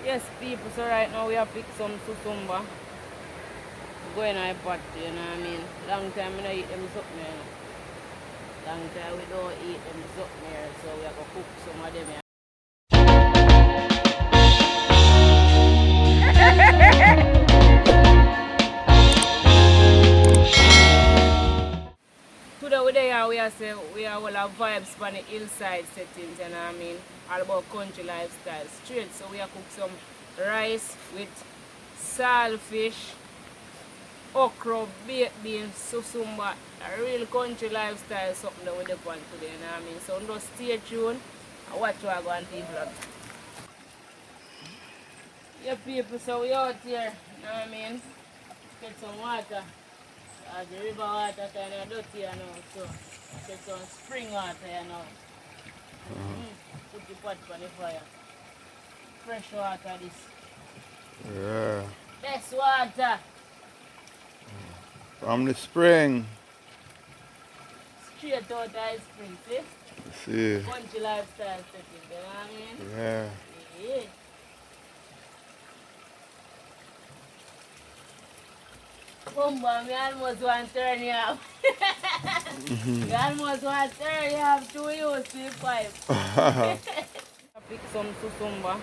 Yes, people, so right now we have picked some Susumba. Going on a pot, you know what I mean? Long time we don't eat them something, you know. Long time we don't eat them something here, so we have to cook some of them here. Today we there we are say we are all have vibes for the hillside settings, you know what I mean? All about country lifestyle straight. So we are cook some rice with saltfish, okra, baked beans, susumba, a real country lifestyle something that we dey on today, you know what I mean? So just stay tuned and watch what I go and take vlog. Yeah people, so we out here, you know what I mean? Get some water. The river water kind of dirty, you know, so get some spring water, you know. Put the pot on the fire. Fresh water this. Yeah. Best water. From the spring. Straight out of the spring, see? See. Country lifestyle setting, you know what I mean? Yeah. Yeah. Come on, me almost want to turn you off. You almost want to turn you off to use the pipe. I pick some susumba.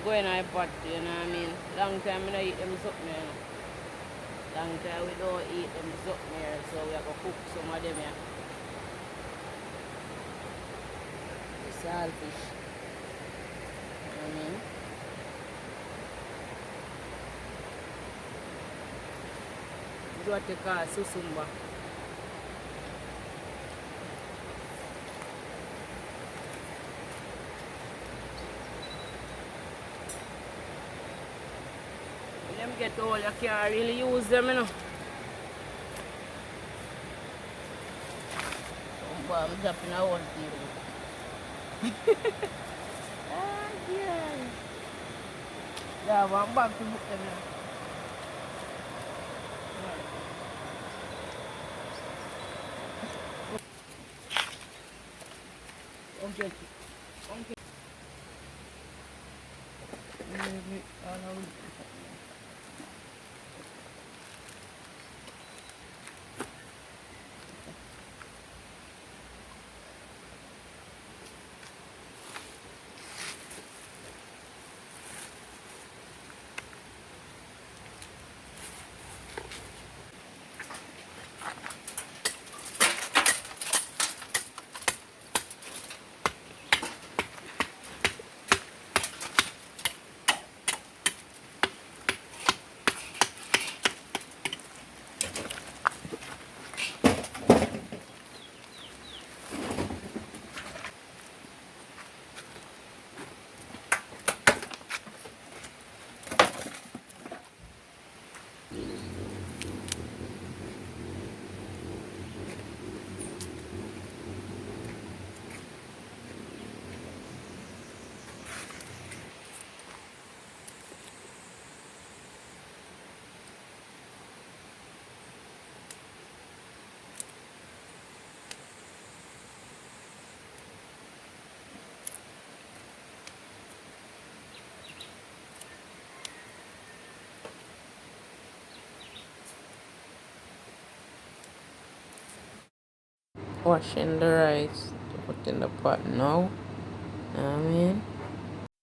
Going on a pot, you know what I mean? Long time we don't eat them something, you know. Long time we don't eat them something here, so we have to cook some of them here. The saltfish. You know what I mean? This is what they call susumba. When them get old, you can't really use them, you know. I'm dropping a whole thing. Ah, yeah. Yeah, one bag to book them now. Okay. Okay. Washing the rice to put in the pot now. You know what I mean?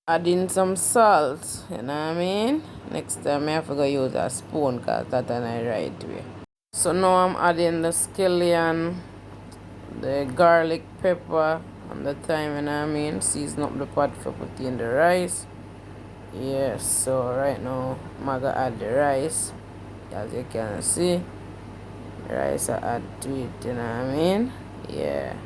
Adding some salt, you know what I mean? Next time I have to go use a spoon because that's the right way. So now I'm adding the Skellion, the garlic pepper, and the thyme, you know what I mean? Season up the pot for putting in the rice. Yes, so right now I'm gonna add the rice. As you can see, rice I add to it, you know what I mean? Yeah.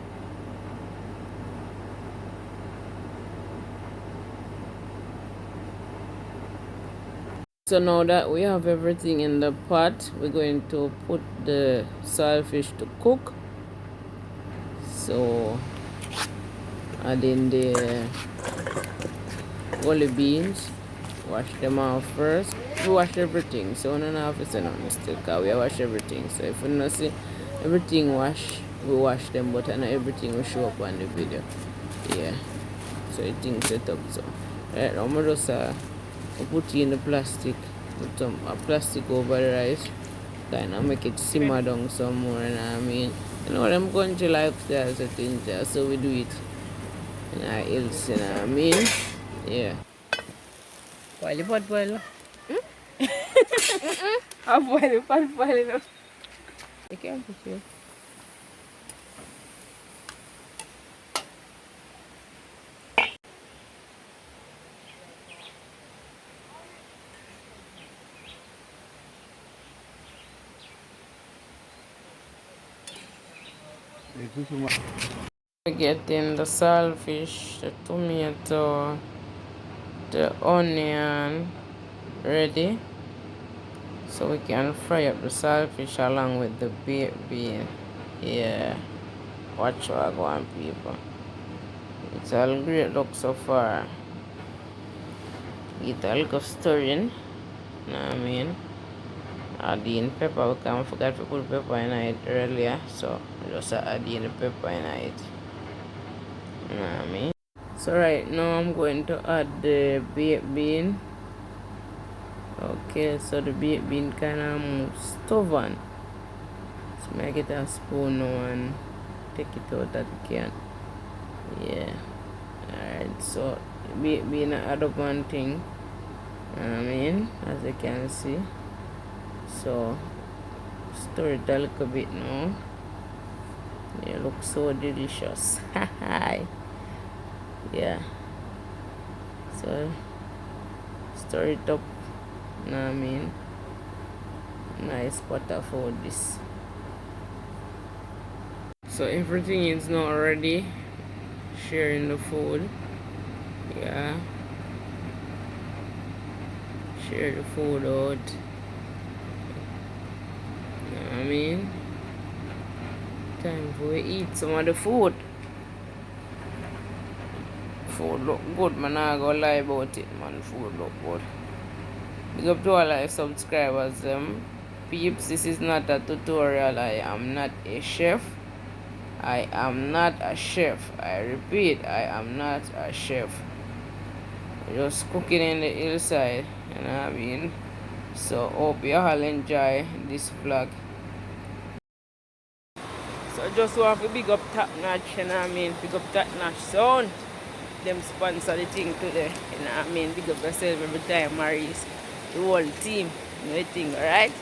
So now that we have everything in the pot, we're going to put the saltfish to cook. So add in the gully beans, wash them off first. We wash everything, so we don't have to say nothing still because we wash everything. So if you don't see everything wash, we wash them, but not everything will show up on the video. Yeah. So the thing set up so. Right now I'm just put in the plastic. Put some plastic over the rice. Kinda make it simmer down some more, you know what I mean? You know them country lifestyles and things there, so we do it in our hills, you know what I mean? Yeah. Boil the pot boil. I'll boil it, boil it up. You can't put it. We get in the saltfish, the tomato, the onion ready. So we can fry up the saltfish along with the baked bean. Yeah. Watch what I go on, people. It's all great look so far. Get a little stirring. You know what I mean? Add in pepper. We can't forget to put pepper in it earlier. So just add in the pepper in it. You know what I mean? So right now I'm going to add the baked bean. Okay, so the baked bean kind of moves stubborn. So I get a spoon now and take it out that you can. Yeah. Alright, so baked bean I add up one thing. You know what I mean? As you can see. So stir it a little bit now. It looks so delicious. Yeah. So stir it up. You know what I mean? Nice butter for this. So everything is now ready. Sharing the food. Yeah. Share the food out. You know what I mean? Time for we eat some of the food. Food look good, man. I go lie about it, man. Food look good. Big up to all our subscribers, peeps. This is not a tutorial. I am not a chef. I am not a chef. I repeat, I am not a chef. Just cooking in the hillside, you know what I mean? So hope you all enjoy this vlog. So I just want to big up Top Notch, you know what I mean? Big up Top Notch Sound. Them sponsor the thing today, you know what I mean? Big up yourself every time, Maurice. The whole team, you know the thing, alright?